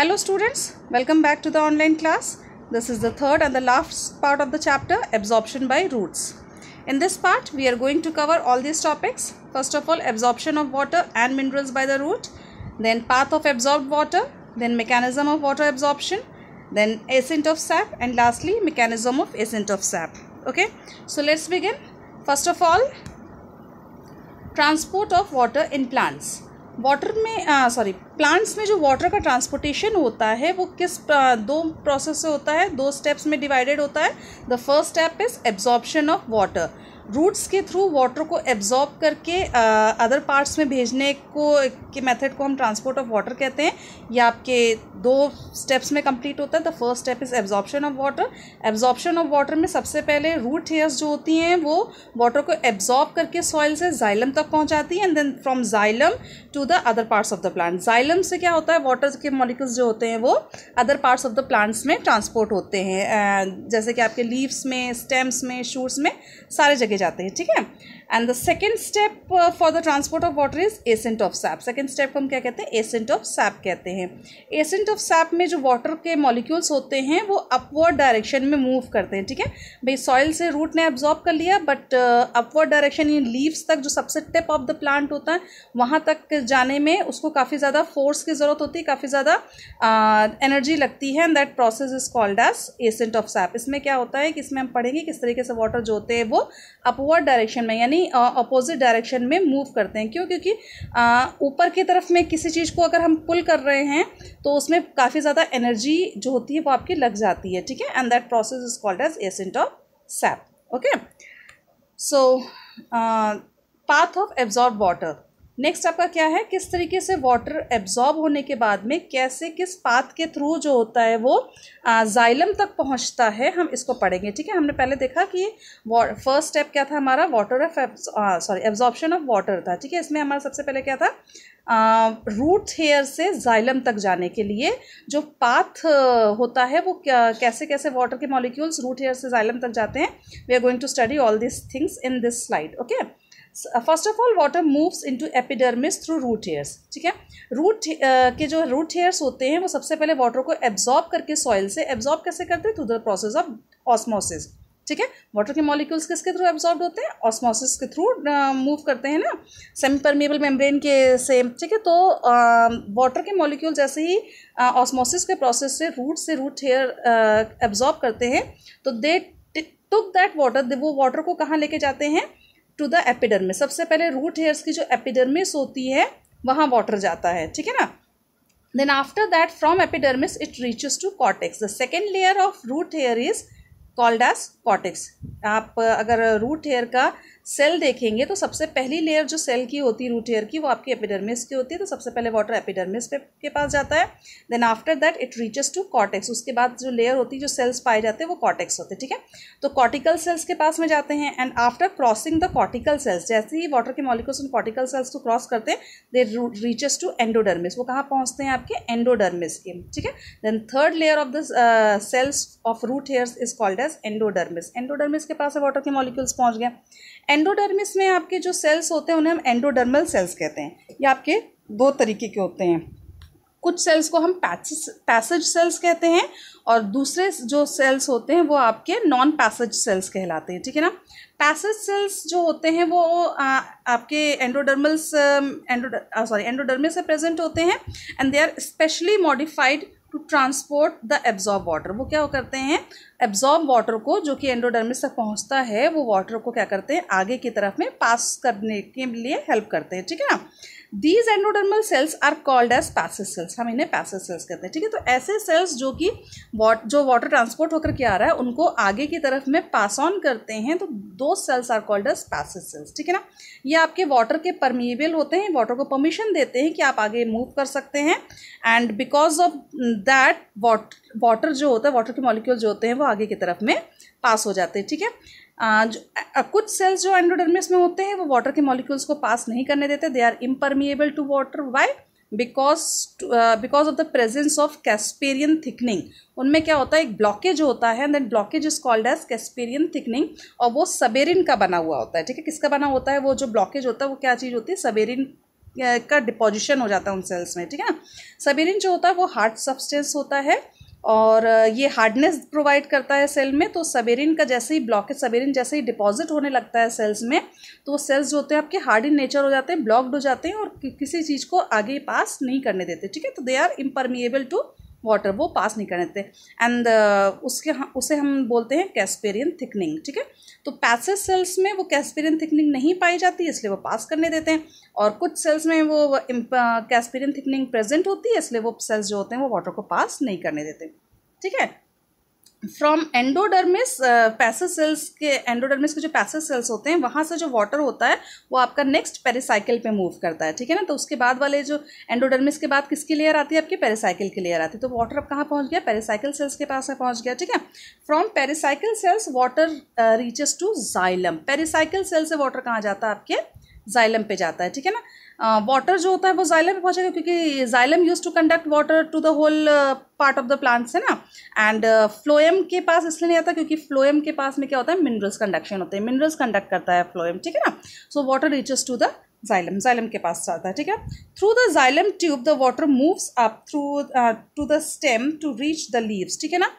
Hello students, welcome back to the online class. This is the third and the last part of the chapter, absorption by roots. In this part, we are going to cover all these topics. First of all, absorption of water and minerals by the root, then path of absorbed water, then mechanism of water absorption, then ascent of sap, and lastly mechanism of ascent of sap. Okay, so let's begin. First of all, transport of water in plants. Water में plants में जो water का transportation होता है वो किस दो process से होता है, दो स्टेप्स में डिवाइडेड होता है. The first step is absorption of water. Roots के थ्रू वाटर को एब्जॉर्ब करके अदर पार्ट्स में भेजने के मेथड को हम ट्रांसपोर्ट ऑफ वाटर कहते हैं. यह आपके दो स्टेप्स में कंप्लीट होता है. The first step is absorption of water. Absorption of water में सबसे पहले रूट हेयर्स जो होती हैं वो वाटर को एब्जॉर्ब करके सॉइल से जाइलम तक पहुंचाती है, and then from xylem to the other parts of the plant. Xylem से क्या होता है, वाटर के मॉलिक्यूल्स जो होते हैं वो other parts of the plants में ट्रांसपोर्ट होते हैं, जैसे कि आपके लीव्स में, स्टेम्स में, शूट्स में, सारे जगह जाते हैं. ठीक है. And the second step for the transport of water is accent of SAP. Second step को हम क्या कहते हैं, एसेंट ऑफ सैप कहते हैं. एसेंट ऑफ सैप में जो वाटर के मॉलिक्यूल्स होते हैं वो अपवर्ड डायरेक्शन में मूव करते हैं. ठीक है भाई, सॉइल से रूट ने एब्जॉर्ब कर लिया, but upward direction in leaves तक, जो सबसे टिप ऑफ द प्लांट होता है, वहाँ तक जाने में उसको काफ़ी ज़्यादा फोर्स की ज़रूरत होती है, काफ़ी ज़्यादा एनर्जी लगती है, and that process is called as ascent of sap. इसमें क्या होता है कि इसमें हम पढ़ेंगे किस तरीके से वाटर जो होते हैं वो अपवर्ड डायरेक्शन में यानी अपोजिट डायरेक्शन में मूव करते हैं. क्यों? क्योंकि ऊपर की तरफ में किसी चीज़ को अगर हम पुल कर रहे हैं तो उसमें काफ़ी ज़्यादा एनर्जी जो होती है वो आपकी लग जाती है. ठीक है. And that process is called as ascent of sap. Okay, so path of absorb water. Next आपका क्या है, किस तरीके से वाटर एब्जॉर्ब होने के बाद में कैसे किस पाथ के थ्रू जो होता है वो जाइलम तक पहुंचता है, हम इसको पढ़ेंगे. ठीक है. हमने पहले देखा कि फर्स्ट स्टेप क्या था हमारा, water of absorption of water था. ठीक है. इसमें हमारा सबसे पहले क्या था, रूट हेयर से जाइलम तक जाने के लिए जो पाथ होता है वो कैसे कैसे वाटर के मॉलिक्यूल्स रूट हेयर से जाइलम तक जाते हैं. We are going to study all this things in this slide. Okay. First of all, water moves into epidermis through root hairs. ठीक है. रूट के जो रूट हेयर्स होते हैं वो सबसे पहले वाटर को एब्जॉर्ब करके सॉइल से एब्जॉर्ब कैसे करते हैं, through the process of osmosis. ठीक है. वाटर के मॉलिक्यूल्स किसके थ्रू एब्जॉर्ब होते हैं, ऑस्मोसिस के थ्रू मूव करते हैं ना, सेमी परमिएबल मेम्ब्रेन के से. ठीक है. तो वाटर के मॉलिक्यूल जैसे ही ऑस्मोसिस के प्रोसेस से रूट हेयर एब्जॉर्ब करते हैं तो दे टुक दैट वाटर, वो वाटर को कहाँ लेके जाते हैं, टू द एपिडर्मिस. सबसे पहले रूट हेयर्स की जो एपिडर्मिस होती है वहाँ वाटर जाता है. ठीक है ना. Then after that from epidermis it reaches to cortex. The second layer of root hair is called as cortex. आप अगर रूट हेयर का सेल देखेंगे तो सबसे पहली लेयर जो सेल की होती है रूट हेयर की वो आपकी एपिडर्मिस की होती है. तो सबसे पहले वाटर एपिडर्मिस के पास जाता है. Then after that it reaches to cortex. उसके बाद जो लेयर होती है, जो सेल्स पाए जाते हैं वो कॉर्टेक्स होते हैं. ठीक है. तो कॉर्टिकल सेल्स के पास में जाते हैं, and after crossing the cortical cells, जैसे ही वाटर के मॉलिक्यूल्स उन कॉर्टिकल सेल्स को क्रॉस करते हैं, दे रीचेस टू एंडोडर्मिस. वो कहाँ पहुँचते हैं, आपके एंडोडर्मिस के. ठीक है. Then third layer of the cells of root hairs is called as endodermis. Endodermis के पास वाटर के मॉलिक्यूल्स पहुँच गए. एंडोडर्मिस में आपके जो सेल्स होते हैं उन्हें हम एंडोडर्मल सेल्स कहते हैं. ये आपके दो तरीके के होते हैं. कुछ सेल्स को हम पैसेज सेल्स कहते हैं और दूसरे जो सेल्स होते हैं वो आपके नॉन पैसेज सेल्स कहलाते हैं. ठीक है ना. पैसेज सेल्स जो होते हैं वो आपके एंडोडर्मिस से प्रेजेंट होते हैं, and they are specially modified to transport the absorb water. वो क्या करते हैं, एब्जॉर्ब वाटर को जो कि एंडोडर्मिस तक पहुंचता है वो वाटर को क्या करते हैं, आगे की तरफ में पास करने के लिए हेल्प करते हैं. ठीक है ना. These endodermal cells are called as passage cells. हम इन्हें पैसेज सेल्स कहते हैं. ठीक है. तो ऐसे सेल्स जो कि जो वाटर ट्रांसपोर्ट होकर के आ रहा है उनको आगे की तरफ में पास ऑन करते हैं, तो दो cells are called as passage cells. ठीक है ना. ये आपके वाटर के परमिएबल होते हैं, वाटर को परमिशन देते हैं कि आप आगे मूव कर सकते हैं, and because of that water जो होता है, वाटर के मॉलिक्यूल जो होते हैं वो आगे की तरफ में पास हो जाते हैं. ठीक है. कुछ सेल्स जो एंडोडर्मिस में होते हैं वो वाटर के मॉलिक्यूल्स को पास नहीं करने देते. They are impermeable to water. Why? Because of the presence of casparian thickening. उनमें क्या होता है, एक ब्लॉकेज होता है, that blockage is called as casparian thickening, और वो सबेरिन का बना हुआ होता है. ठीक है. किसका बना होता है वो जो ब्लॉकेज होता है, वो क्या चीज़ होती है, सबेरिन का डिपोजिशन हो जाता है उन सेल्स में, ठीक है ना। सबेरिन जो होता है वो हार्ड सब्सटेंस होता है और ये हार्डनेस प्रोवाइड करता है सेल में। तो सबेरिन का जैसे ही ब्लॉकेज, सबेरिन जैसे ही डिपॉजिट होने लगता है सेल्स में, तो वो सेल्स जो होते हैं आपके हार्ड इन नेचर हो जाते हैं, ब्लॉक्ड हो जाते हैं और किसी चीज़ को आगे पास नहीं करने देते, ठीक है। तो they are impermeable to water, वो पास नहीं करने देते। एंड उसे हम बोलते हैं कैस्पेरियन थिकनिंग, ठीक है। तो पैसिव सेल्स में वो कैस्पेरियन थिकनिंग नहीं पाई जाती है, इसलिए वो पास करने देते हैं, और कुछ सेल्स में वो कैस्पेरियन थिकनिंग प्रेजेंट होती है, इसलिए वो सेल्स जो होते हैं वो वाटर को पास नहीं करने देते, ठीक है। फ्रॉम एंडोडर्मिस, पैसिव सेल्स के, एंडोडर्मिस के जो पैसिव सेल्स होते हैं वहाँ से जो वाटर होता है वो आपका नेक्स्ट पेरिसाइकिल पे मूव करता है, ठीक है ना। तो उसके बाद वाले जो एंडोडर्मिस के बाद किसकी लेयर आती है, आपकी पेरिसाइकिल की लेयर आती है। तो वाटर अब कहाँ पहुँच गया, पेरिसाइकिल सेल्स के पास में पहुँच गया, ठीक है। From pericycle cells water reaches to xylem, pericycle cell से वाटर कहाँ जाता है, आपके जाइलम पे जाता है, ठीक है ना। वाटर जो होता है वो जाइलम पे पहुंचेगा, क्योंकि xylem use to conduct water to the whole part of the plants, है ना। एंड फ्लोएम के पास इसलिए नहीं आता क्योंकि फ्लोएम के पास में क्या होता है, मिनरल्स कंडक्शन होते हैं, मिनरल्स कंडक्ट करता है फ्लोएम, ठीक है ना। So water reaches to the xylem, xylem के पास जाता है, ठीक है। Through the xylem tube the water moves up through to the stem to reach the leaves, ठीक है ना।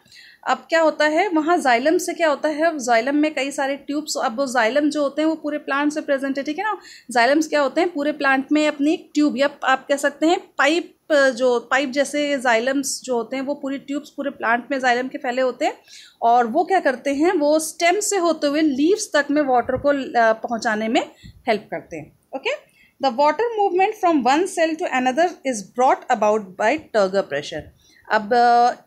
अब क्या होता है वहाँ जाइलम से क्या होता है, जाइलम में कई सारे ट्यूब्स, अब वो जाइलम जो होते हैं वो पूरे प्लांट से प्रेजेंट है, ठीक है ना। जाइलम्स क्या होते हैं, पूरे प्लांट में अपनी एक ट्यूब या आप कह सकते हैं पाइप, जो पाइप जैसे जाइलम्स जो होते हैं वो पूरी ट्यूब्स पूरे प्लांट में जाइलम के फैले होते हैं, और वो क्या करते हैं, वो स्टेम से होते हुए लीव्स तक में वाटर को पहुँचाने में हेल्प करते हैं, okay. The water movement from one cell to another is brought about by turgor pressure. अब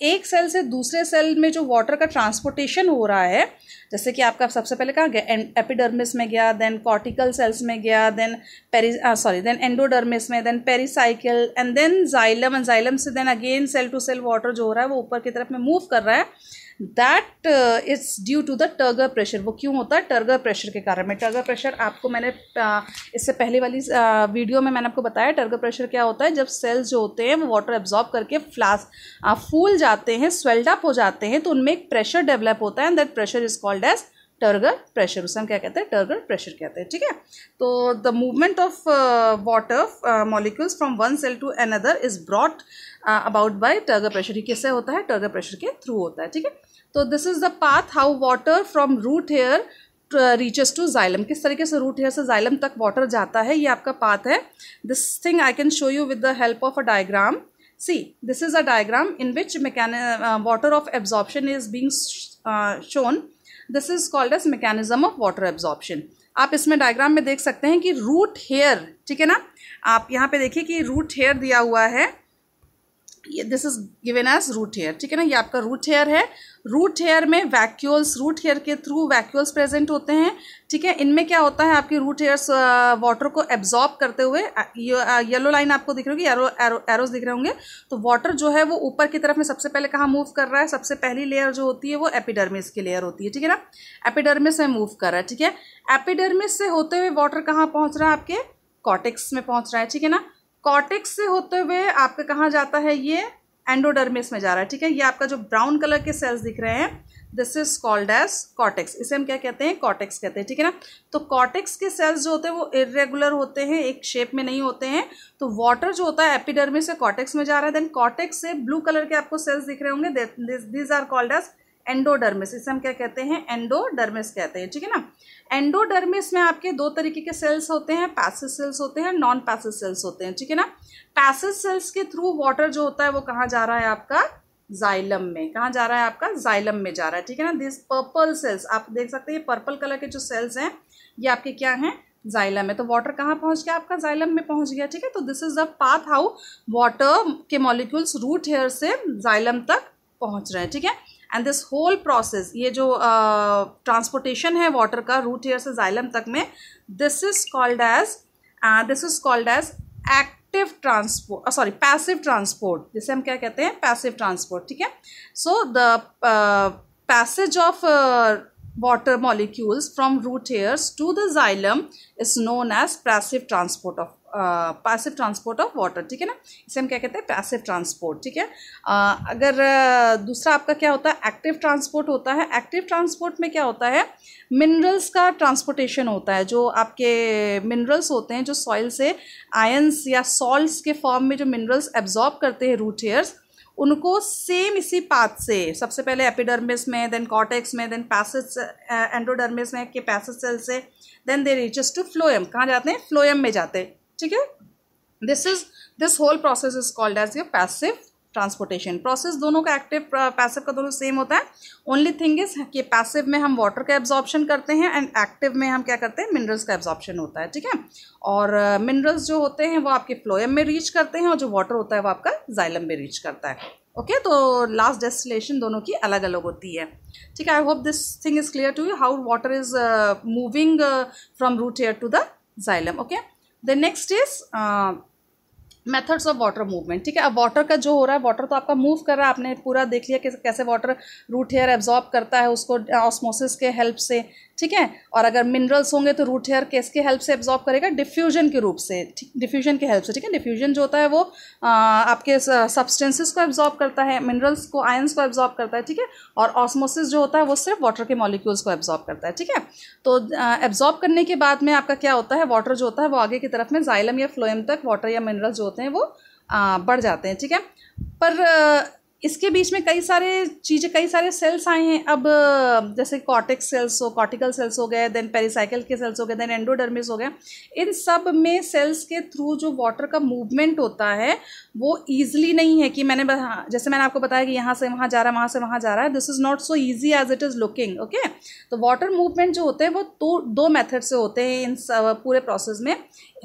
एक सेल से दूसरे सेल में जो वाटर का ट्रांसपोर्टेशन हो रहा है, जैसे कि आपका सबसे पहले कहाँ गया, एपिडर्मिस में गया, देन कॉर्टिकल सेल्स में गया, देन देन एंडोडर्मिस में, then pericycle and then xylem, and xylem से then again cell to cell water जो हो रहा है वो ऊपर की तरफ में मूव कर रहा है। That it's due to the turgor pressure. वो क्यों होता है, टर्गर प्रेशर के कारण में। टर्गर प्रेशर आपको मैंने इससे पहले वाली वीडियो में मैंने आपको बताया टर्गर प्रेशर क्या होता है। जब सेल्स जो होते हैं वो वाटर एब्जॉर्ब करके फूल जाते हैं, स्वेल्ड अप हो जाते हैं, तो उनमें एक प्रेशर डेवलप होता है, and that pressure is called as turgor pressure. उसे हम क्या कहते हैं, टर्गर प्रेशर कहते हैं, ठीक है। तो the movement of water molecules from one cell to another is brought about by turgor pressure. ये किससे होता है, टर्गर प्रेशर के थ्रू होता है, ठीक है। तो this is the path how water from root hair reaches to xylem. किस तरीके से रूट हेयर से जाइलम तक वाटर जाता है, ये आपका पाथ है। This thing I can show you with the help of a diagram. See, this is a diagram in which water of absorption is being shown. This is called as mechanism of water absorption. आप इसमें diagram में देख सकते हैं कि root hair, ठीक है ना। आप यहाँ पे देखिए कि रूट हेयर दिया हुआ है, this is given as root hair, ठीक है ना। ये आपका रूट हेयर है। रूट हेयर में वैक्यूल्स, रूट हेयर के थ्रू वैक्यूल्स प्रेजेंट होते हैं, ठीक है। इनमें क्या होता है, आपके रूट हेयर्स वाटर को एब्जॉर्ब करते हुए, येलो लाइन आपको दिख रही होगी, एरोज दिख रहे होंगे। तो वाटर जो है वो ऊपर की तरफ में सबसे पहले कहाँ मूव कर रहा है, सबसे पहली लेयर जो होती है वो एपिडर्मिस की लेयर होती है, ठीक है ना। एपिडर्मिस में मूव कर रहा है, ठीक है। एपिडर्मिस से होते हुए वाटर कहाँ पहुँच रहा है, आपके कॉर्टेक्स में पहुँच रहा है, ठीक है ना। कॉर्टेक्स से होते हुए आपका कहाँ जाता है, ये एंडोडर्मिस में जा रहा है, ठीक है। ये आपका जो ब्राउन कलर के सेल्स दिख रहे हैं, this is called as cortex. इसे हम क्या कहते हैं, कॉर्टेक्स कहते हैं, ठीक है ना। तो कॉर्टेक्स के सेल्स जो होते हैं वो इरेगुलर होते हैं, एक शेप में नहीं होते हैं। तो वाटर जो होता है एपिडर्मिस से कॉर्टेक्स में जा रहा है, देन कॉर्टेक्स से ब्लू कलर के आपको सेल्स दिख रहे होंगे, these are called as endodermis. इसे हम क्या कहते हैं, एंडोडर्मिस कहते हैं, ठीक है ना। एंडोडर्मिस में आपके दो तरीके के सेल्स होते हैं, पैसिव सेल्स होते हैं, नॉन पैसिव सेल्स होते हैं, ठीक है ना। पैसिव सेल्स के थ्रू वाटर जो होता है वो कहाँ जा रहा है, आपका जाइलम में। कहाँ जा रहा है, आपका जाइलम में जा रहा है, ठीक है ना। दिस पर्पल सेल्स आप देख सकते हैं, पर्पल कलर के जो सेल्स हैं ये आपके क्या हैं, जाइलम में। तो वाटर कहाँ पहुँच गया, आपका जाइलम में पहुँच गया, ठीक है। तो this is the path how water के मॉलिक्यूल्स रूट हेयर से जाइलम तक पहुँच रहे हैं, ठीक है। एंड दिस होल प्रोसेस, ये जो ट्रांसपोर्टेशन है वाटर का रूट हेयर से जाइलम तक में, this is called as active transport, sorry passive transport, जिसे हम क्या कहते हैं, पैसिव ट्रांसपोर्ट, ठीक है। So the passage of water molecules from root hairs to the xylem is known as passive transport of passive transport of water, ठीक है ना, इसे हम क्या कहते हैं, पैसिव ट्रांसपोर्ट, ठीक है। अगर दूसरा आपका क्या होता है, एक्टिव ट्रांसपोर्ट होता है। एक्टिव ट्रांसपोर्ट में क्या होता है, मिनरल्स का ट्रांसपोर्टेशन होता है। जो आपके मिनरल्स होते हैं जो सॉइल से आयंस या सॉल्ट्स के फॉर्म में जो मिनरल्स एब्जॉर्ब करते हैं रूट हेयर्स, उनको सेम इसी पाथ से सबसे पहले एपिडर्मिस में, देन कॉर्टेक्स में, देन पैसेज एंडोडर्मिस में के पैसेज सेल से, then they reaches to phloem. कहाँ जाते हैं, फ्लोएम में जाते हैं, ठीक है। This whole process is called as your passive transportation process. दोनों का एक्टिव पैसिव का दोनों सेम होता है। ओनली थिंग इज कि पैसिव में हम वाटर का एब्जॉर्प्शन करते हैं एंड एक्टिव में हम क्या करते हैं, मिनरल्स का एब्जॉर्प्शन होता है, ठीक है। और मिनरल्स जो होते हैं वो आपके फ्लोएम में रीच करते हैं और जो वाटर होता है वो आपका जाइलम में रीच करता है। ओके, तो लास्ट डेस्टिलेशन दोनों की अलग अलग होती है, ठीक है। I hope this thing is clear to you how water is moving from root hair to the xylem. Okay, the next is methods of water movement, ठीक है। अब वाटर का जो हो रहा है, वाटर तो आपका मूव कर रहा है, आपने पूरा देख लिया कि कैसे वाटर रूट हेयर एब्जॉर्ब करता है उसको ऑस्मोसिस के हेल्प से, ठीक है। और अगर मिनरल्स होंगे तो रूट हेयर किसके हेल्प से एब्जॉर्ब करेगा, डिफ्यूजन के रूप से, डिफ्यूजन के हेल्प से, ठीक है। डिफ्यूजन जो होता है वो आपके सब्सटेंसेस को एब्जॉर्ब करता है, मिनरल्स को, आयंस को एब्जॉर्ब करता है, ठीक है। और ऑस्मोसिस जो होता है वो सिर्फ वाटर के मॉलिक्यूल्स को एब्जॉर्ब करता है, ठीक है। तो एब्जॉर्ब करने के बाद में आपका क्या होता है, वाटर जो होता है वो आगे की तरफ में जाइलम या फ्लोएम तक वाटर या मिनरल्स जो होते हैं वो बढ़ जाते हैं, ठीक है। पर इसके बीच में कई सारे सेल्स आए हैं। अब जैसे कॉर्टेक्स सेल्स हो, कॉर्टिकल सेल्स हो गए, देन पेरिसाइकिल के सेल्स हो गए, देन एंडोडर्मिस हो गए। इन सब में सेल्स के थ्रू जो वाटर का मूवमेंट होता है वो ईजिली नहीं है कि जैसे मैंने आपको बताया कि यहाँ से वहाँ जा रहा है, वहाँ से वहाँ जा रहा है। This is not so easy as it is looking, okay. तो वाटर मूवमेंट जो होते हैं वो दो मेथड से होते हैं इन पूरे प्रोसेस में।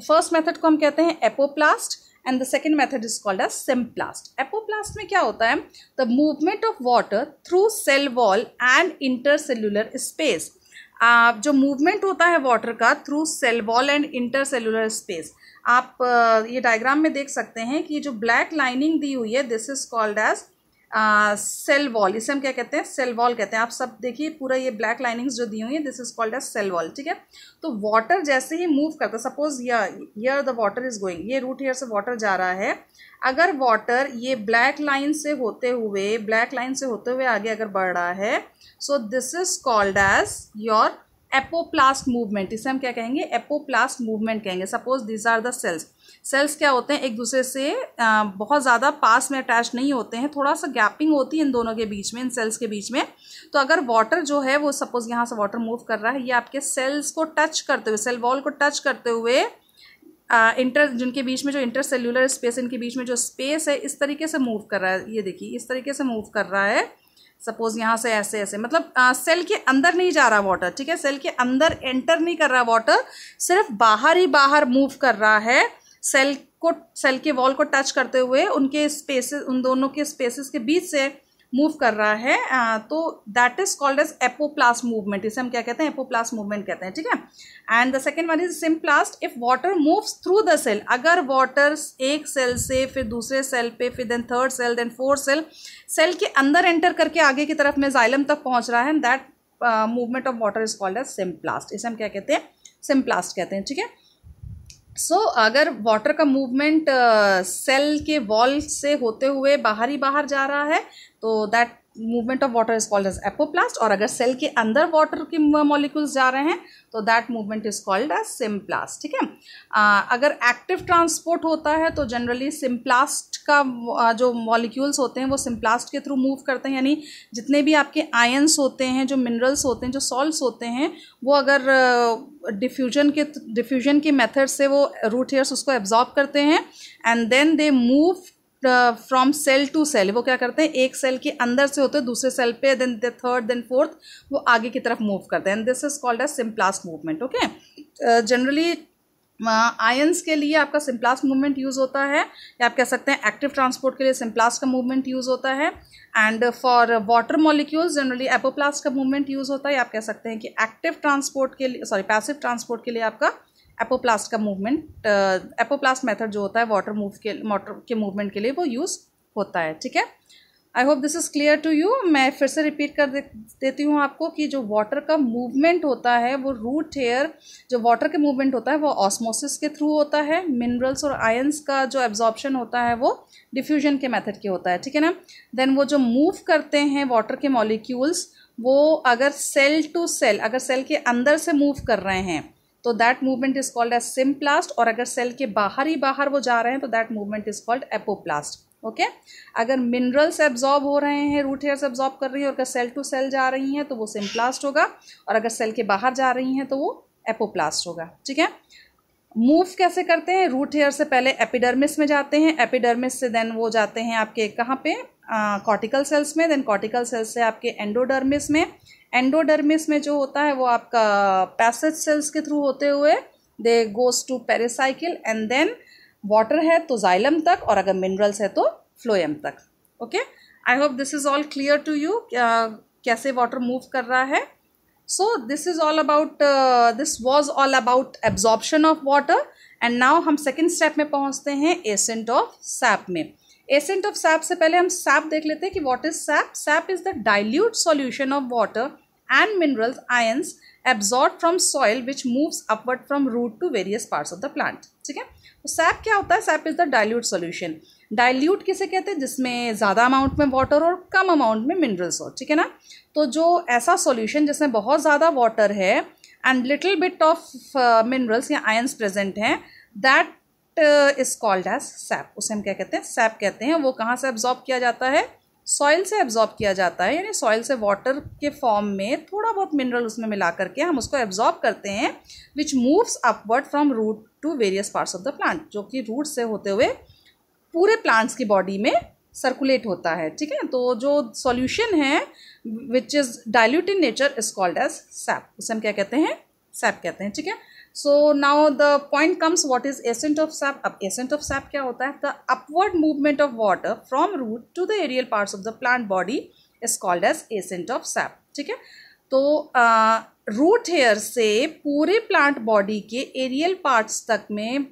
फर्स्ट मेथड को हम कहते हैं apoplast and the second method is called as Symplast. Apoplast में क्या होता है, the movement of water through cell wall and intercellular space. जो मूवमेंट होता है वाटर का through cell wall and intercellular space, आप ये डायग्राम में देख सकते हैं कि जो ब्लैक लाइनिंग दी हुई है this is called as cell wall. इसे हम क्या कहते हैं, सेल वॉल कहते हैं। आप सब देखिए पूरा ये ब्लैक लाइनिंग्स जो दी हुई है this is called as cell wall, ठीक है। तो वाटर जैसे ही मूव करता है, suppose here the water is going, ये रूट हेयर से वाटर जा रहा है। अगर वाटर ये ब्लैक लाइन से होते हुए आगे अगर बढ़ रहा है, so this is called as your apoplast movement. इसे हम क्या कहेंगे, एपोप्लास्ट मूवमेंट कहेंगे। Suppose this are the cells क्या होते हैं, एक दूसरे से बहुत ज़्यादा पास में अटैच नहीं होते हैं, थोड़ा सा गैपिंग होती है इन दोनों के बीच में, इन सेल्स के बीच में। तो अगर वाटर जो है वो सपोज यहाँ से वाटर मूव कर रहा है, ये आपके सेल्स को टच करते हुए, सेल वॉल को टच करते हुए जिनके बीच में जो इंटरसेल्यूलर स्पेस, इनके बीच में जो स्पेस है इस तरीके से मूव कर रहा है। ये देखिए इस तरीके से मूव कर रहा है। सपोज यहाँ से ऐसे मतलब सेल के अंदर नहीं जा रहा वाटर, ठीक है। सेल के अंदर एंटर नहीं कर रहा वाटर, सिर्फ बाहर ही बाहर मूव कर रहा है। सेल के वॉल को टच करते हुए उनके स्पेसेस, उन दोनों के स्पेसेस के बीच से मूव कर रहा है। तो that is called as apoplast movement. इसे हम क्या कहते हैं, एपोप्लास्ट मूवमेंट कहते हैं, ठीक है। And the second one is symplast. If water moves through the cell, अगर वाटर एक सेल से फिर दूसरे सेल पे, फिर then third cell, then fourth cell के अंदर एंटर करके आगे की तरफ में जाइलम तक पहुंच रहा है, that movement of water is called as symplast. इसे हम क्या कहते हैं, सिम्प्लास्ट कहते हैं, ठीक है। सो अगर वाटर का मूवमेंट सेल के वॉल से होते हुए बाहर जा रहा है तो that movement of water is called as apoplast. और अगर सेल के अंदर वाटर के मॉलिक्यूल्स जा रहे हैं तो that movement is called as symplast, ठीक है। अगर एक्टिव ट्रांसपोर्ट होता है तो जनरली सिम्प्लास्ट का जो मॉलिक्यूल्स होते हैं वो सिम्प्लास्ट के थ्रू मूव करते हैं। यानी जितने भी आपके आयंस होते हैं, जो मिनरल्स होते हैं, जो सॉल्ट्स होते हैं, वो अगर डिफ्यूजन के मेथड से वो रूट हेयर्स उसको एब्जॉर्ब करते हैं and then they move from cell to cell. वो क्या करते हैं, एक सेल के अंदर से होते हैं दूसरे सेल पे, then the third, then fourth, वो आगे की तरफ मूव करते हैं। And this is called as symplast movement, okay. Generally ions के लिए आपका सिम्प्लास्ट मूवमेंट यूज़ होता है, या आप कह सकते हैं एक्टिव ट्रांसपोर्ट के लिए सिम्प्लास्ट का मूवमेंट यूज़ होता है। And for water molecules generally apoplast का मूवमेंट यूज़ होता है, या आप कह सकते हैं कि एक्टिव ट्रांसपोर्ट के लिए, सॉरी पैसिव ट्रांसपोर्ट के लिए आपका एपोप्लास्ट का मूवमेंट, एपोप्लास्ट मेथड जो होता है वाटर के मूवमेंट के लिए वो यूज़ होता है, ठीक है। I hope this is clear to you. मैं फिर से रिपीट कर देती हूँ आपको कि जो वाटर का मूवमेंट होता है वो रूट हेयर, जो वाटर के मूवमेंट होता है वो ऑस्मोसिस के थ्रू होता है। मिनरल्स और आयंस का जो एब्जॉर्प्शन होता है वो डिफ्यूजन के मेथड के होता है, ठीक है ना। देन वो जो मूव करते हैं वाटर के मॉलिक्यूल्स, वो अगर सेल टू सेल, अगर सेल के अंदर से मूव कर रहे हैं तो that movement is called as symplast, और अगर सेल के बाहर ही बाहर वो जा रहे हैं तो that movement is called apoplast. Okay, अगर मिनरल्स एब्जॉर्ब हो रहे हैं, रूट हेयर्स एब्जॉर्ब कर रही है और अगर सेल टू सेल जा रही हैं तो वो सिम्प्लास्ट होगा, और अगर सेल के बाहर जा रही हैं तो वो एपोप्लास्ट होगा, ठीक है। मूव कैसे करते हैं? रूट हेयर से पहले एपिडर्मिस में जाते हैं, एपिडर्मिस से देन वो जाते हैं आपके कहाँ पे, कॉर्टिकल सेल्स में, देन कॉर्टिकल सेल्स से आपके एंडोडर्मिस में। एंडोडर्मिस में जो होता है वो आपका पैसेज सेल्स के थ्रू होते हुए they goes to pericycle, and then water है तो जाइलम तक, और अगर मिनरल्स है तो फ्लोएम तक। Okay, I hope this is all clear to you कैसे वाटर मूव कर रहा है। So this is all about, this was all about absorption of water, and now हम सेकेंड स्टेप में पहुंचते हैं एसेंट ऑफ सैप में। एसेंट ऑफ सैप से पहले हम सैप देख लेते हैं कि what is sap. Sap is the dilute solution of water and minerals ions absorbed from soil which moves upward from root to various parts of the plant, ठीक है। तो सैप क्या होता है? SAP is the dilute solution. Dilute किसे कहते हैं? जिसमें ज़्यादा अमाउंट में वाटर और कम अमाउंट में मिनरल्स हो, ठीक है ना। तो जो ऐसा सॉल्यूशन जिसमें बहुत ज़्यादा वाटर है and little bit of minerals या आयंस प्रेजेंट हैं, that is called as sap. उसे हम क्या कहते हैं? सैप कहते हैं। वो कहाँ से एब्जॉर्ब किया जाता है? सॉइल से एब्जॉर्ब किया जाता है, यानी सॉइल से वाटर के फॉर्म में थोड़ा बहुत मिनरल उसमें मिला करके हम उसको एब्जॉर्ब करते हैं, which moves upward from root to various parts of the plant, जो कि रूट से होते हुए पूरे प्लांट्स की बॉडी में सर्कुलेट होता है, ठीक है। तो जो सॉल्यूशन है which is dilute in nature is called as sap. उसे हम क्या कहते हैं? सैप कहते हैं, ठीक है। So now the point comes, what is ascent of sap? अब ascent of sap क्या होता है? The upward movement of water from root to the aerial parts of the plant body is called as ascent of sap, ठीक है। तो root hair से पूरे plant body के एरियल पार्ट्स तक में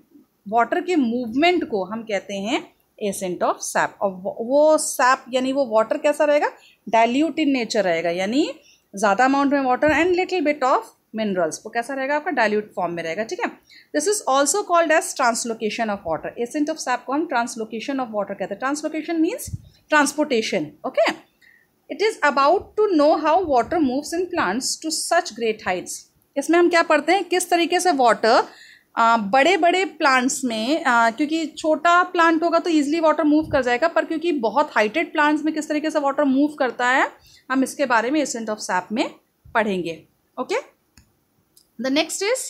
वाटर के मूवमेंट को हम कहते हैं एसेंट ऑफ सैप। और वो सैप यानी वो वाटर कैसा रहेगा? डाइल्यूट इन नेचर रहेगा, यानी ज़्यादा अमाउंट में water and little bit of minerals, वो कैसा रहेगा? आपका डाइल्यूट फॉर्म में रहेगा, ठीक है। This is also called as translocation of water. Ascent of sap को हम ट्रांसलोकेशन ऑफ वाटर कहते हैं। Translocation means transportation, okay. It is about to know how water moves in plants to such great heights. इसमें हम क्या पढ़ते हैं? किस तरीके से वाटर बड़े बड़े प्लांट्स में, क्योंकि छोटा प्लांट होगा तो ईजिली वाटर मूव कर जाएगा, पर क्योंकि बहुत हाइटेड प्लांट्स में किस तरीके से वाटर मूव करता है, हम इसके बारे में एसेंट ऑफ सैप में पढ़ेंगे, okay. The next is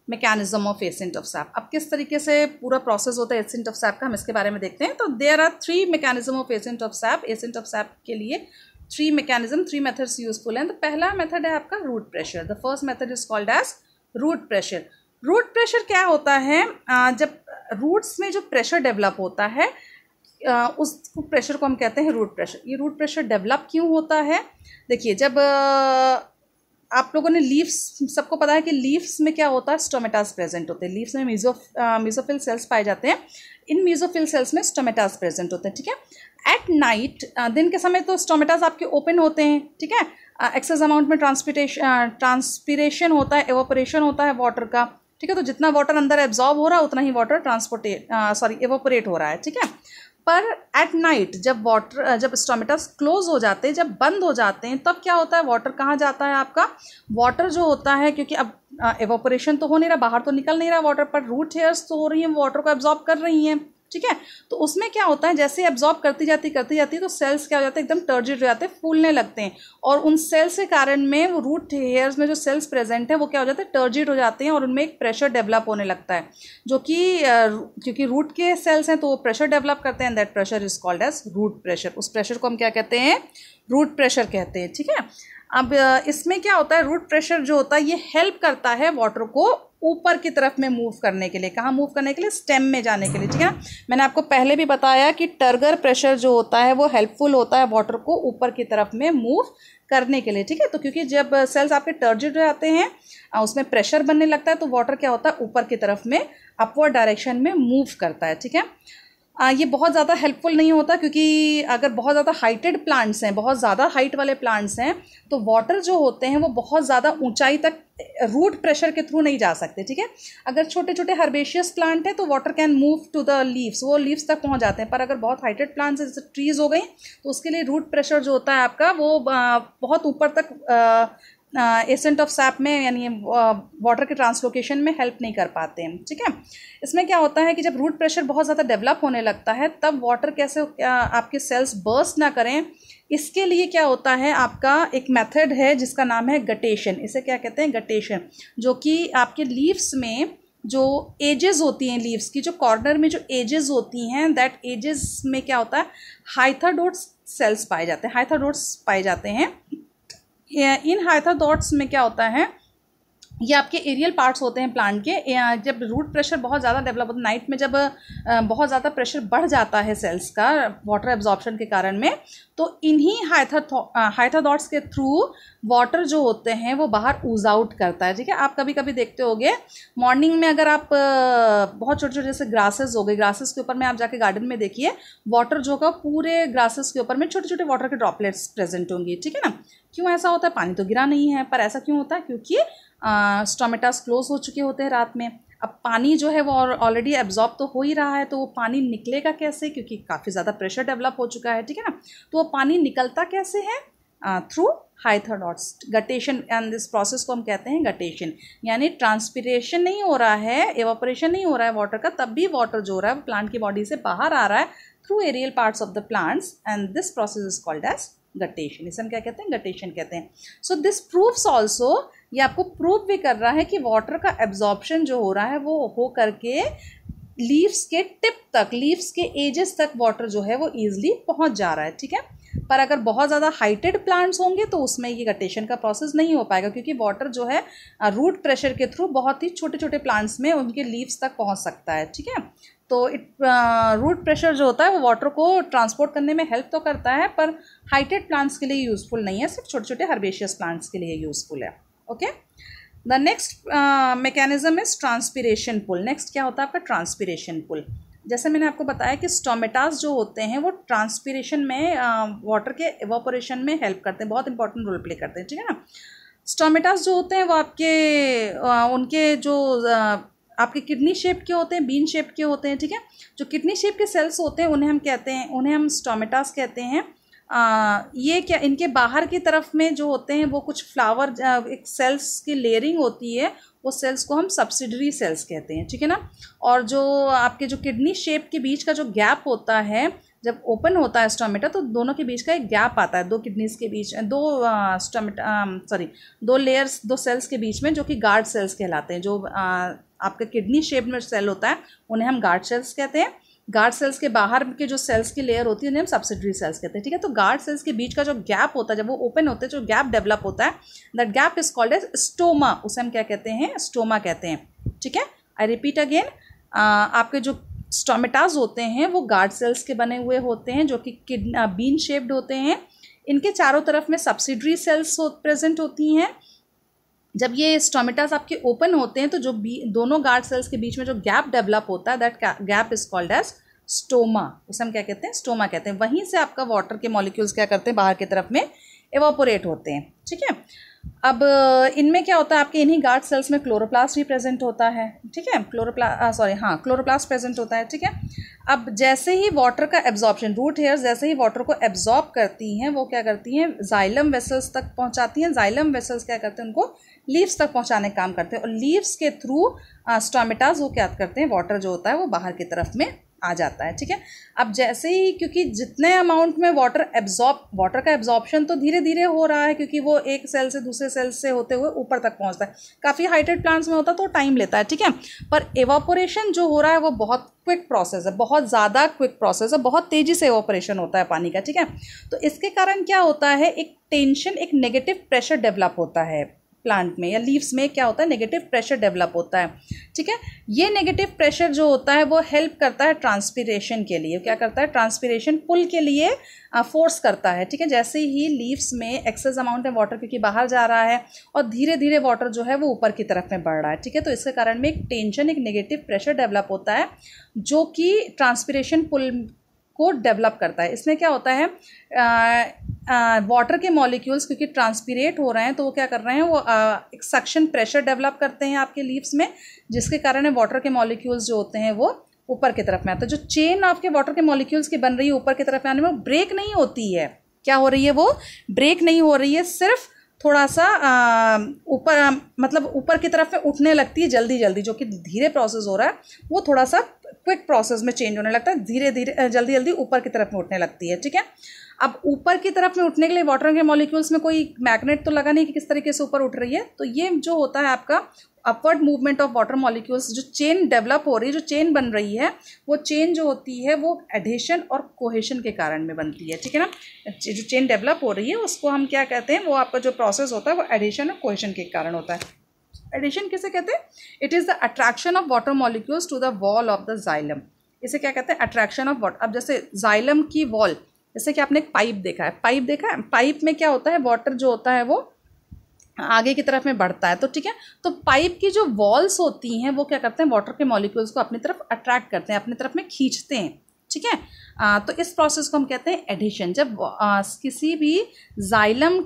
mechanism of ascent of SAP. अब किस तरीके से पूरा प्रोसेस होता है एसेंट ऑफ सैप का, हम इसके बारे में देखते हैं। तो there are 3 mechanism of ascent of sap. Ascent of sap के लिए 3 मैकेनिज्म, 3 मेथड्स यूजफुल हैं। तो पहला मेथड है आपका root pressure. The first method is called as root pressure. Root pressure क्या होता है? जब रूट्स में जो प्रेशर डेवलप होता है उस प्रेशर को हम कहते हैं रूट प्रेशर। ये रूट प्रेशर डेवलप क्यों होता है? देखिए, जब आप लोगों ने लीव्स, सबको पता है कि लीव्स में क्या होता है? स्टोमेटास प्रेजेंट होते हैं। लीव्स में मेसोफिल सेल्स पाए जाते हैं। इन मेसोफिल सेल्स में स्टोमेटास प्रेजेंट होते हैं, ठीक है। एट नाइट, दिन के समय तो स्टोमेटास आपके ओपन होते हैं, ठीक है। एक्सेस अमाउंट में ट्रांसपिरेशन होता है, एवोपरेशन होता है वाटर का, ठीक है। तो जितना वाटर अंदर एब्जॉर्ब हो रहा है उतना ही वाटर एवोपरेट हो रहा है, ठीक है। पर एट नाइट जब स्टोमेटास क्लोज हो जाते हैं, जब बंद हो जाते हैं, तब क्या होता है? वाटर कहाँ जाता है आपका? वाटर जो होता है, क्योंकि अब एवोपरेशन तो हो नहीं रहा, बाहर तो निकल नहीं रहा वाटर, पर रूट हेयर्स तो हो रही हैं, वाटर को एब्जॉर्ब कर रही हैं, ठीक है। तो उसमें क्या होता है? जैसे एब्जॉर्ब करती जाती तो सेल्स क्या हो जाते हैं? एकदम टर्जिड हो जाते हैं, फूलने लगते हैं, और उन सेल्स के कारण में वो रूट हेयर्स में जो सेल्स प्रेजेंट है वो क्या हो जाते हैं? टर्जिड हो जाते हैं, और उनमें एक प्रेशर डेवलप होने लगता है, जो कि क्योंकि रूट के सेल्स हैं तो वो प्रेशर डेवलप करते हैं। That pressure is called as root pressure. उस प्रेशर को हम क्या कहते हैं? रूट प्रेशर कहते हैं, ठीक है। अब इसमें क्या होता है? रूट प्रेशर जो होता है ये हेल्प करता है वाटर को ऊपर की तरफ में मूव करने के लिए। कहाँ मूव करने के लिए? स्टेम में जाने के लिए, ठीक है। मैंने आपको पहले भी बताया कि टर्गर प्रेशर जो होता है वो हेल्पफुल होता है वाटर को ऊपर की तरफ में मूव करने के लिए, ठीक है। तो क्योंकि जब सेल्स आपके टर्जिड हो जाते हैं, उसमें प्रेशर बनने लगता है, तो वाटर क्या होता है? ऊपर की तरफ में अपवर्ड डायरेक्शन में मूव करता है, ठीक है। ये बहुत ज़्यादा हेल्पफुल नहीं होता, क्योंकि अगर बहुत ज़्यादा हाइटेड प्लांट्स हैं, बहुत ज़्यादा हाइट वाले प्लांट्स हैं, तो वाटर जो होते हैं वो बहुत ज़्यादा ऊंचाई तक रूट प्रेशर के थ्रू नहीं जा सकते, ठीक है। अगर छोटे छोटे हर्बेशियस प्लांट है तो water can move to the leaves, वो लीव्स तक पहुंच जाते हैं। पर अगर बहुत हाइटेड प्लांट्स जैसे ट्रीज हो गई तो उसके लिए रूट प्रेशर जो होता है आपका वो बहुत ऊपर तक एसेंट ऑफ सैप में यानी वाटर के ट्रांसलोकेशन में हेल्प नहीं कर पाते हैं, ठीक है। इसमें क्या होता है कि जब रूट प्रेशर बहुत ज़्यादा डेवलप होने लगता है तब वाटर कैसे आपके सेल्स बर्स्ट ना करें, इसके लिए क्या होता है आपका एक मेथड है जिसका नाम है गटेशन। इसे क्या कहते हैं? गटेशन, जो कि आपके लीव्स में जो एजेस होती हैं, लीव्स की जो कॉर्नर में जो एजेस होती हैं, दैट एजेस में क्या होता है हाइथाडोट्स सेल्स पाए जाते हैं, हाइथाडोट्स पाए जाते हैं। इन हाइथाडोट्स में क्या होता है, ये आपके एरियल पार्ट्स होते हैं प्लांट के। जब रूट प्रेशर बहुत ज़्यादा डेवलप होता है, नाइट में जब बहुत ज़्यादा प्रेशर बढ़ जाता है सेल्स का वाटर एब्जॉर्प्शन के कारण में, तो इन्हीं हाइथाडोट्स के थ्रू वाटर जो होते हैं वो बाहर ऊज आउट करता है, ठीक है। आप कभी कभी देखते होंगे मॉर्निंग में, अगर आप बहुत छोटे छोटे जैसे ग्रासेस हो गए, ग्रासेस के ऊपर में आप जाके गार्डन में देखिए, वाटर जो होगा पूरे ग्रासेस के ऊपर में छोटे छोटे वाटर के ड्रॉपलेट्स प्रेजेंट होंगी, ठीक है ना। क्यों ऐसा होता है? पानी तो गिरा नहीं है, पर ऐसा क्यों होता है? क्योंकि स्टोमेटास क्लोज हो चुके होते हैं रात में। अब पानी जो है वो ऑलरेडी एब्जॉर्ब तो हो ही रहा है, तो वो पानी निकलेगा कैसे? क्योंकि काफ़ी ज़्यादा प्रेशर डेवलप हो चुका है, ठीक है ना। तो वो पानी निकलता कैसे है? Through hydathodes, guttation. And this process को हम कहते हैं गटेशन, यानी ट्रांसपिरेशन नहीं हो रहा है, एवापोरेशन नहीं हो रहा है वाटर का, तब भी वाटर जो हो रहा है प्लांट की बॉडी से बाहर आ रहा है through aerial parts of the plants, and this process is called as guttation. इसे हम क्या कहते हैं? गटेशन कहते हैं। सो दिस प्रूव्स ऑल्सो, ये आपको प्रूव भी कर रहा है कि वाटर का एब्जॉर्प्शन जो हो रहा है वो हो करके लीव्स के टिप तक, लीव्स के एजेस तक वाटर जो है वो ईजिली पहुंच जा रहा है, ठीक है। पर अगर बहुत ज़्यादा हाइटेड प्लांट्स होंगे तो उसमें ये गटेशन का प्रोसेस नहीं हो पाएगा, क्योंकि वाटर जो है रूट प्रेशर के थ्रू बहुत ही छोटे छोटे प्लांट्स में उनके लीव्स तक पहुंच सकता है, ठीक है। तो रूट प्रेशर जो होता है वो वाटर को ट्रांसपोर्ट करने में हेल्प तो करता है, पर हाइटेड प्लांट्स के लिए यूज़फुल नहीं है, सिर्फ छोटे छोटे हर्बेशियस प्लांट्स के लिए यूज़फुल है। Okay, the next mechanism is transpiration pull. Next क्या होता है आपका? Transpiration pull. जैसे मैंने आपको बताया कि स्टोमेटास जो होते हैं वो ट्रांसपिरेशन में वाटर के एवापोरेशन में हेल्प करते हैं, बहुत इंपॉर्टेंट रोल प्ले करते हैं, ठीक है ना। स्टोमेटास जो होते हैं वो आपके उनके जो आपके किडनी शेप के होते हैं, बीन शेप के होते हैं, ठीक है। जो किडनी शेप के सेल्स होते हैं उन्हें हम कहते हैं, उन्हें हम स्टोमेटास कहते हैं। ये क्या, इनके बाहर की तरफ में जो होते हैं वो कुछ फ्लावर एक सेल्स की लेयरिंग होती है, वो सेल्स को हम सब्सिडरी सेल्स कहते हैं, ठीक है ना। और जो आपके जो किडनी शेप के बीच का जो गैप होता है, जब ओपन होता है स्टोमेटा तो दोनों के बीच का एक गैप आता है, दो किडनीज के बीच, दो लेयर्स, दो सेल्स के बीच में, जो कि गार्ड सेल्स कहलाते हैं। जो आपका किडनी शेप में सेल होता है उन्हें हम गार्ड सेल्स कहते हैं। गार्ड सेल्स के बाहर के जो सेल्स की लेयर होती है उन्हें हम सब्सिडरी सेल्स कहते हैं, ठीक है। तो गार्ड सेल्स के बीच का जो गैप होता है, जब वो ओपन होते हैं, जो गैप डेवलप होता है, that gap is called as stoma. उसे हम क्या कहते हैं? स्टोमा कहते हैं, ठीक है। आई रिपीट अगेन, आपके जो स्टोमेटास होते हैं वो गार्ड सेल्स के बने हुए होते हैं, जो कि बीन शेप्ड होते हैं। इनके चारों तरफ में सब्सिडरी सेल्स प्रेजेंट होती हैं। जब ये स्टोमेटास आपके ओपन होते हैं तो जो दोनों गार्ड सेल्स के बीच में जो गैप डेवलप होता है, that gap is called as stoma. उसे हम क्या कहते हैं? स्टोमा कहते हैं। वहीं से आपका वाटर के मॉलिक्यूल्स क्या करते हैं? बाहर की तरफ में एवापोरेट होते हैं, ठीक है। अब इनमें क्या होता है? आपके इन्हीं गार्ड सेल्स में क्लोरोप्लास्ट भी प्रेजेंट होता है, ठीक है। क्लोरोप्लास्ट प्रेजेंट होता है, ठीक है। अब जैसे ही वाटर का एब्जॉर्प्शन, रूट हेयर्स जैसे ही वाटर को एब्जॉर्ब करती हैं, वो क्या करती हैं? जाइलम वेसल्स तक पहुंचाती हैं। जाइलम वेसल्स क्या करते हैं? उनको लीव्स तक पहुंचाने का काम करते हैं, और लीव्स के थ्रू स्टोमेटास वो क्या करते हैं? वाटर जो होता है वो बाहर की तरफ में आ जाता है, ठीक है। अब जैसे ही, क्योंकि जितने अमाउंट में वाटर का एब्जॉर्प्शन तो धीरे धीरे हो रहा है, क्योंकि वो एक सेल से दूसरे सेल से होते हुए ऊपर तक पहुंचता है। काफ़ी हाइटेड प्लांट्स में होता है तो टाइम लेता है, ठीक है। पर एवापोरेशन जो हो रहा है वो बहुत क्विक प्रोसेस है, बहुत ज़्यादा क्विक प्रोसेस है, बहुत तेज़ी से एवापोरेशन होता है पानी का, ठीक है। तो इसके कारण क्या होता है? एक टेंशन, एक नेगेटिव प्रेशर डेवलप होता है, प्लांट में या लीव्स में क्या होता है, नेगेटिव प्रेशर डेवलप होता है। ठीक है, ये नेगेटिव प्रेशर जो होता है वो हेल्प करता है ट्रांसपिरेशन के लिए। क्या करता है, ट्रांसपिरेशन पुल के लिए फोर्स करता है। ठीक है, जैसे ही लीव्स में एक्सेस अमाउंट में वाटर क्योंकि बाहर जा रहा है और धीरे धीरे वाटर जो है वो ऊपर की तरफ में बढ़ रहा है। ठीक है, तो इसके कारण में एक टेंशन, एक नेगेटिव प्रेशर डेवलप होता है जो कि ट्रांसपिरेशन पुल को डेवलप करता है। इसमें क्या होता है, वाटर के मॉलिक्यूल्स क्योंकि ट्रांसपिरेट हो रहे हैं तो वो क्या कर रहे हैं, वो एक सक्शन प्रेशर डेवलप करते हैं आपके लीव्स में, जिसके कारण वाटर के मॉलिक्यूल्स जो होते हैं वो ऊपर की तरफ में आता है। जो चेन आपके वाटर के मॉलिक्यूल्स की बन रही है ऊपर की तरफ में आने में, वो ब्रेक नहीं होती है। क्या हो रही है, वो ब्रेक नहीं हो रही है, सिर्फ थोड़ा सा ऊपर मतलब ऊपर की तरफ में उठने लगती है जल्दी जल्दी। जो कि धीरे प्रोसेस हो रहा है वो थोड़ा सा क्विक प्रोसेस में चेंज होने लगता है, धीरे धीरे जल्दी जल्दी ऊपर की तरफ में उठने लगती है। ठीक है, अब ऊपर की तरफ में उठने के लिए वाटर के मॉलिक्यूल्स में कोई मैग्नेट तो लगा नहीं कि किस तरीके से ऊपर उठ रही है। तो ये जो होता है आपका upward movement of water molecules, जो चेन डेवलप हो रही है, जो चेन बन रही है, वो चेन जो होती है वो एडिशन और कोहेशन के कारण में बनती है। ठीक है ना, जो चेन डेवलप हो रही है उसको हम क्या कहते हैं, वो आपका जो प्रोसेस होता है वो एडिशन और कोहेशन के कारण होता है। एडिशन किसे कहते हैं, it is the attraction of water molecules to the wall of the xylem. इसे क्या कहते हैं, अट्रैक्शन ऑफ वाटर। अब जैसे जाइलम की वॉल, जैसे कि आपने एक पाइप देखा है, पाइप में क्या होता है, वाटर जो होता है वो आगे की तरफ में बढ़ता है। तो ठीक है, तो पाइप की जो वॉल्स होती हैं वो क्या करते हैं, वाटर के मॉलिक्यूल्स को अपनी तरफ अट्रैक्ट करते हैं, अपनी तरफ में खींचते हैं। ठीक है, तो इस प्रोसेस को हम कहते हैं एडिशन। जब किसी भी जाइलम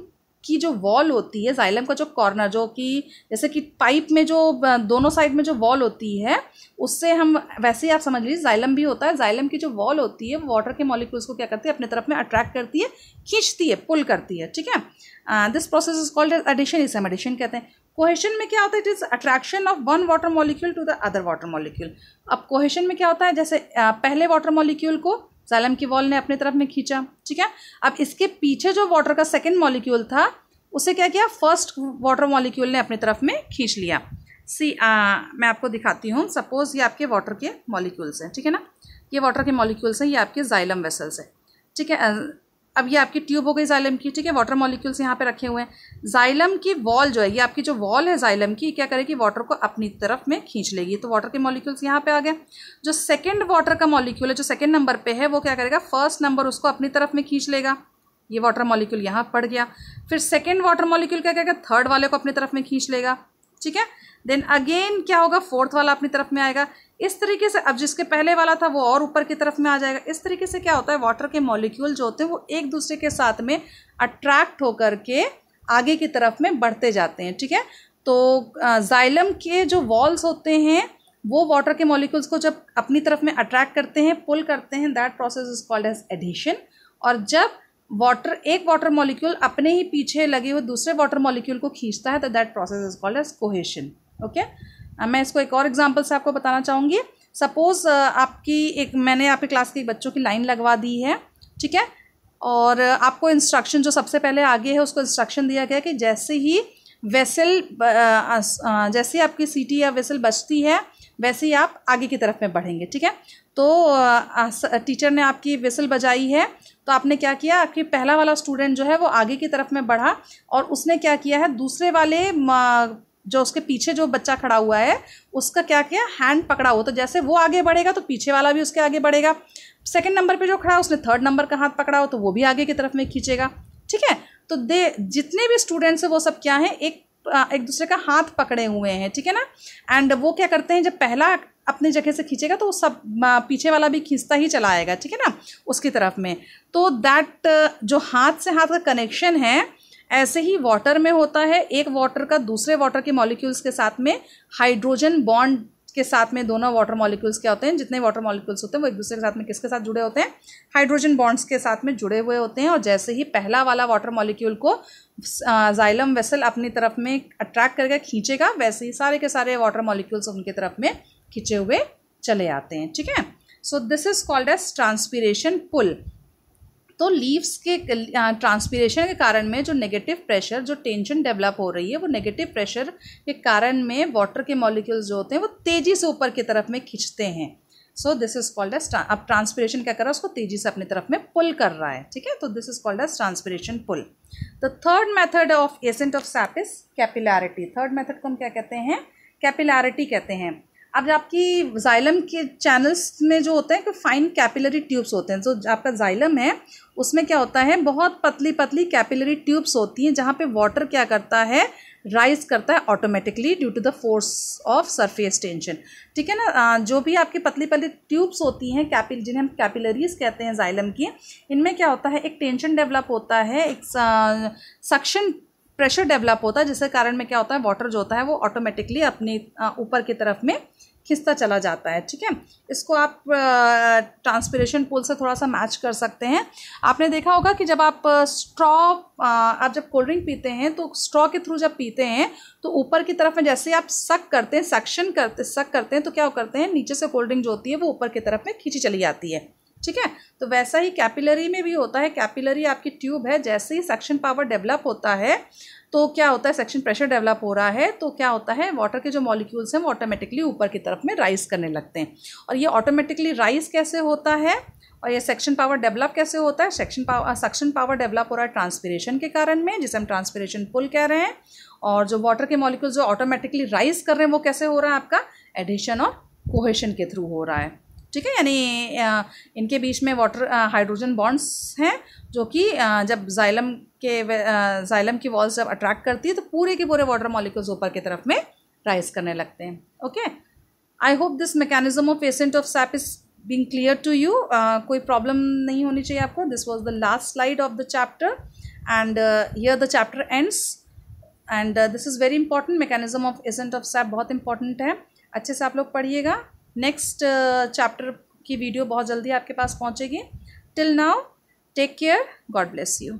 की जो वॉल होती है, जाइलम का जो कॉर्नर, जो कि जैसे कि पाइप में जो दोनों साइड में जो वॉल होती है, उससे हम वैसे ही आप समझ लीजिए जाइलम भी होता है। जाइलम की जो वॉल होती है वो वाटर के मॉलिक्यूल्स को क्या करती है, अपनी तरफ में अट्रैक्ट करती है, खींचती है, पुल करती है। ठीक है, this process is called adhesion, इसे हम एडिशन कहते हैं। कोहेशन में क्या होता है, it is attraction of one water molecule to the other water molecule. अब कोहेशन में क्या होता है, जैसे पहले वाटर मॉलिक्यूल को जाइलम की वॉल ने अपनी तरफ में खींचा। ठीक है, अब इसके पीछे जो वाटर का सेकेंड मॉलिक्यूल था उसे क्या किया, फर्स्ट वाटर मॉलिक्यूल ने अपनी तरफ में खींच लिया। मैं आपको दिखाती हूँ। सपोज ये आपके वाटर के मॉलिक्यूल्स हैं। ठीक है ना, ये वाटर के मॉलिक्यूल्स हैं, ये आपके जाइलम वेसल्स हैं। ठीक है, अब ये आपकी ट्यूब हो गई जाइलम की। ठीक है, वाटर मॉलिक्यूल्स यहाँ पे रखे हुए हैं। जाइलम की वॉल जो है, ये आपकी जो वॉल है जाइलम की, क्या करेगी, वाटर को अपनी तरफ में खींच लेगी। तो वाटर के मॉलिक्यूल्स यहाँ पे आ गए। जो सेकेंड वाटर का मॉलिक्यूल है, जो सेकेंड नंबर पे है, वो क्या करेगा, फर्स्ट नंबर उसको अपनी तरफ में खींच लेगा। ये वाटर मॉलिक्यूल यहाँ पड़ गया। फिर सेकेंड वाटर मॉलिक्यूल क्या करेगा, थर्ड वाले को अपनी तरफ में खींच लेगा। ठीक है, देन अगेन क्या होगा, फोर्थ वाला अपनी तरफ में आएगा। इस तरीके से अब जिसके पहले वाला था वो और ऊपर की तरफ में आ जाएगा। इस तरीके से क्या होता है, वाटर के मॉलिक्यूल जो होते हैं वो एक दूसरे के साथ में अट्रैक्ट होकर के आगे की तरफ में बढ़ते जाते हैं। ठीक है, तो जाइलम के जो वॉल्स होते हैं वो वाटर के मॉलिक्यूल्स को जब अपनी तरफ में अट्रैक्ट करते हैं, पुल करते हैं, that process is called as adhesion. और जब एक वाटर मॉलिक्यूल अपने ही पीछे लगे हुए दूसरे वाटर मॉलिक्यूल को खींचता है तो that process is called as cohesion. Okay, मैं इसको एक और एग्जांपल से आपको बताना चाहूँगी। सपोज मैंने आपके क्लास के बच्चों की लाइन लगवा दी है। ठीक है, और आपको इंस्ट्रक्शन जो सबसे पहले आगे है उसको इंस्ट्रक्शन दिया गया कि जैसे ही जैसे आपकी सीटी या वेसल बचती है वैसे ही आप आगे की तरफ में बढ़ेंगे। ठीक है, तो टीचर ने आपकी विसल बजाई है तो आपने क्या किया कि पहला वाला स्टूडेंट जो है वो आगे की तरफ में बढ़ा और उसने क्या किया है, दूसरे वाले जो उसके पीछे जो बच्चा खड़ा हुआ है उसका क्या किया, हैंड पकड़ा हो। तो जैसे वो आगे बढ़ेगा तो पीछे वाला भी उसके आगे बढ़ेगा। सेकंड नंबर पे जो खड़ा है उसने थर्ड नंबर का हाथ पकड़ा हो तो वो भी आगे की तरफ में खींचेगा। ठीक है, तो जितने भी स्टूडेंट्स हैं वो सब क्या हैं, एक दूसरे का हाथ पकड़े हुए हैं। ठीक है ना, एंड वो क्या करते हैं, जब पहला अपनी जगह से खींचेगा तो सब पीछे वाला भी खींचता ही चला आएगा। ठीक है ना, उसकी तरफ में। तो दैट जो हाथ से हाथ का कनेक्शन है ऐसे ही वाटर में होता है। एक वाटर का दूसरे वाटर के मॉलिक्यूल्स के साथ में हाइड्रोजन बॉन्ड के साथ में दोनों वाटर मॉलिक्यूल्स क्या होते हैं, जितने वाटर मॉलिक्यूल्स होते हैं वो एक दूसरे के साथ में किसके साथ जुड़े होते हैं, हाइड्रोजन बॉन्ड्स के साथ में जुड़े हुए होते हैं। और जैसे ही पहला वाला वाटर मॉलिक्यूल को जाइलम वेसल अपनी तरफ में अट्रैक्ट करके खींचेगा वैसे ही सारे के सारे वाटर मॉलिक्यूल्स उनकी तरफ में खींचे हुए चले आते हैं। ठीक है, so this is called as transpiration pull. तो लीव्स के ट्रांसपीरेशन के कारण में जो नेगेटिव प्रेशर, जो टेंशन डेवलप हो रही है, वो नेगेटिव प्रेशर के कारण में वाटर के मॉलिक्यूल्स जो होते हैं वो तेज़ी से ऊपर की तरफ में खींचते हैं। So this is called as, अब ट्रांसपिरेशन क्या कर रहा है, उसको तेजी से अपनी तरफ में पुल कर रहा है, ठीक है, तो this is called as transpiration pull. The third method of ascent of sap is capillarity. Third method को हम क्या कहते हैं, कैपिलैरिटी कहते हैं। अब आपकी जाइलम के चैनल्स में जो होते हैं कि फाइन कैपिलरी ट्यूब्स होते हैं, जो आपका जाइलम है उसमें क्या होता है, बहुत पतली पतली कैपिलरी ट्यूब्स होती हैं जहाँ पे वाटर क्या करता है, राइज करता है automatically due to the force of surface tension, ठीक है ना। जो भी आपकी पतली पतली ट्यूब्स होती हैं जिन्हें हम कैपिलरीज कहते हैं जाइलम की, इनमें क्या होता है, एक टेंशन डेवलप होता है, एक सक्शन प्रेशर डेवलप होता है, जिसके कारण में क्या होता है, वाटर जो होता है वो ऑटोमेटिकली अपनी ऊपर की तरफ में खिंचता चला जाता है, ठीक है। इसको आप ट्रांसपिरेशन पुल से थोड़ा सा मैच कर सकते हैं। आपने देखा होगा कि जब आप आप जब कोल्ड ड्रिंक पीते हैं तो स्ट्रॉ के थ्रू जब पीते हैं तो ऊपर की तरफ में जैसे ही आप सक करते हैं, सक करते हैं, तो क्या करते हैं, नीचे से कोल्ड ड्रिंक जो होती है वो ऊपर की तरफ में खींची चली जाती है, ठीक है। तो वैसा ही कैपिलरी में भी होता है। कैपिलरी आपकी ट्यूब है, जैसे ही सक्शन पावर डेवलप होता है तो क्या होता है, सेक्शन प्रेशर डेवलप हो रहा है तो क्या होता है, वाटर के जो मॉलिक्यूल्स हैं वो ऑटोमेटिकली ऊपर की तरफ में राइज करने लगते हैं। और ये ऑटोमेटिकली राइज कैसे होता है और ये सेक्शन पावर डेवलप कैसे होता है, सक्शन पावर डेवलप हो रहा है ट्रांसपिरेशन के कारण में, जिसे हम ट्रांसपिरेशन पुल कह रहे हैं। और जो वाटर के मॉलिक्यूल्स जो ऑटोमेटिकली राइज कर रहे हैं वो कैसे हो रहा है, आपका एडिशन और कोहेशन के थ्रू हो रहा है, ठीक है। यानी इनके बीच में वाटर हाइड्रोजन बॉन्ड्स हैं जो कि जब जाइलम की वॉल्स जब अट्रैक्ट करती है तो पूरे के पूरे वाटर मॉलिक्यूल्स ऊपर की तरफ में राइज करने लगते हैं। Okay, I hope this mechanism of ascent of sap is being clear to you. कोई प्रॉब्लम नहीं होनी चाहिए आपको। This was the last slide of the chapter and here the chapter ends and this is very important. Mechanism of ascent of sap बहुत important है, अच्छे से आप लोग पढ़िएगा। नेक्स्ट चैप्टर की वीडियो बहुत जल्दी आपके पास पहुंचेगी। Till now take care, God bless you.